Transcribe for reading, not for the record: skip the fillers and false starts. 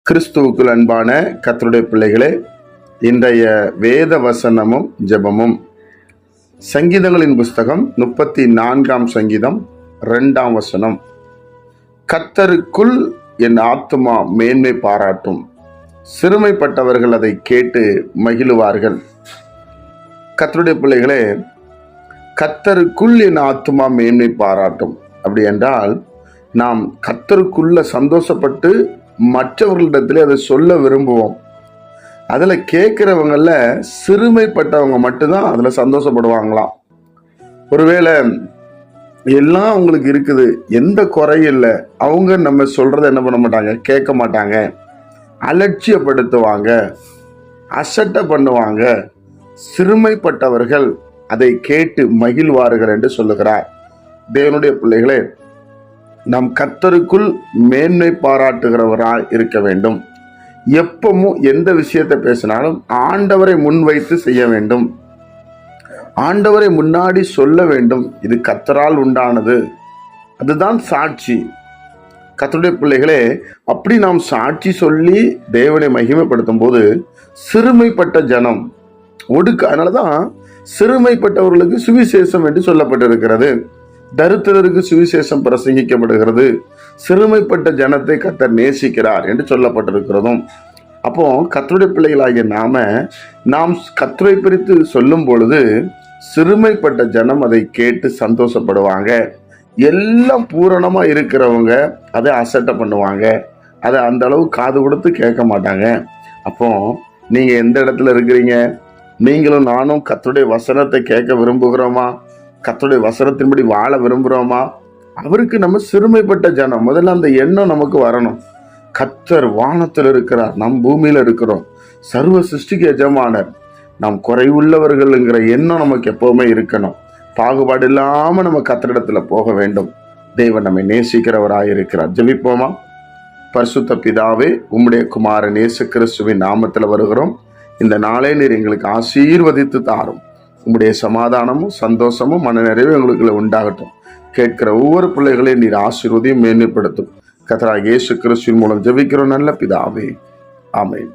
கிறிஸ்துவுக்குள் அன்பான கர்த்தருடைய பிள்ளைகளே, இன்றைய வேத வசனமும் ஜெபமும் சங்கீதங்களின் புஸ்தகம் 34ஆம் சங்கீதம் 2ஆம் வசனம். கர்த்தருக்குள் என் ஆத்துமா மேன்மை பாராட்டும், சிறுமைப்பட்டவர்கள் அதை கேட்டு மகிழுவார்கள். கர்த்தருடைய பிள்ளைகளே, கர்த்தருக்குள் என் ஆத்துமா மேன்மை பாராட்டும். அப்படி என்றால் நாம் கர்த்தருக்குள்ள சந்தோஷப்பட்டு மற்றவர்களிடத்திலே அதை சொல்ல விரும்புவோம். அதில் கேட்குறவங்கள சிறுமைப்பட்டவங்க மட்டும்தான் அதில் சந்தோஷப்படுவாங்களாம். ஒருவேளை எல்லாம் அவங்களுக்கு இருக்குது, எந்த குறையும் இல்லை, அவங்க நம்ம சொல்கிறத என்ன பண்ண மாட்டாங்க, கேட்க மாட்டாங்க, அலட்சியப்படுத்துவாங்க, அசட்டை பண்ணுவாங்க. சிறுமைப்பட்டவர்கள் அதை கேட்டு மகிழ்வார்கள் என்று சொல்லுகிறார். தேவனுடைய பிள்ளைகளே, நாம் கர்த்தருக்குள் மேன்மை பாராட்டுகிறவராய் இருக்க வேண்டும். எப்பவும் எந்த விஷயத்தை பேசினாலும் ஆண்டவரை முன்வைத்து செய்ய வேண்டும். ஆண்டவரை முன்னாடி சொல்ல வேண்டும். இது கர்த்தரால் உண்டானது, அதுதான் சாட்சி. கர்த்தருடைய பிள்ளைகளே, அப்படி நாம் சாட்சி சொல்லி தேவனை மகிமைப்படுத்தும் போது சிறுமைப்பட்ட ஜனம் அதனாலதான் சிறுமைப்பட்டவர்களுக்கு சுவிசேஷம் என்று சொல்லப்பட்டிருக்கிறது. தரித்திரருக்கு சுவிசேஷம் பிரசங்கிக்கப்படுகிறது. சிறுமைப்பட்ட ஜனத்தை கர்த்தர் நேசிக்கிறார் என்று சொல்லப்பட்டிருக்கிறதும். அப்போ கர்த்தருடைய பிள்ளைகளாகிய நாம் கர்த்தரை பிரித்து சொல்லும் பொழுது சிறுமைப்பட்ட ஜனம் அதை கேட்டு சந்தோஷப்படுவாங்க. எல்லாம் பூரணமா இருக்கிறவங்க அதை அசட்டை பண்ணுவாங்க, அதை அந்த அளவு காது கொடுத்து கேட்க மாட்டாங்க. அப்போ நீங்க எந்த இடத்துல இருக்கிறீங்க? நீங்களும் நானும் கர்த்தருடைய வசனத்தை கேட்க விரும்புகிறோமா? கர்த்தருடைய வசனத்தின்படி வாழ விரும்புகிறோமா? அவருக்கு நம்ம சிறுமைப்பட்ட ஜனம். முதல்ல அந்த எண்ணம் நமக்கு வரணும். கர்த்தர் வானத்தில் இருக்கிறார், நம் பூமியில இருக்கிறோம், சர்வ சிருஷ்டிக்கு எஜமானர், நாம் குறைவுள்ளவர்கள்ங்கிற எண்ணம் நமக்கு எப்பவுமே இருக்கணும். பாகுபாடு இல்லாம நம்ம கர்த்தரிடத்துல போக வேண்டும். தேவன் நம்மை நேசிக்கிறவராய் இருக்கிறார். ஜெபிப்போமா? பரிசுத்த பிதாவே, உம்முடைய குமாரன் இயேசு கிறிஸ்துவின் நாமத்தில் வருகிறோம். இந்த நாளை நீர் எங்களுக்கு ஆசீர்வதித்து தாரும். உங்களுடைய சமாதானமும் சந்தோஷமும் மனநிறைவு எங்களுக்குள்ள உண்டாகட்டும். கேட்கிற ஒவ்வொரு பிள்ளைகளையும் நீர் ஆசீர்வதியும் மேன்மைப்படுத்தும். கர்த்தராகிய இயேசு கிறிஸ்துவின் மூலம் ஜெபிக்கிறோம் நல்ல பிதாவே, ஆமென்.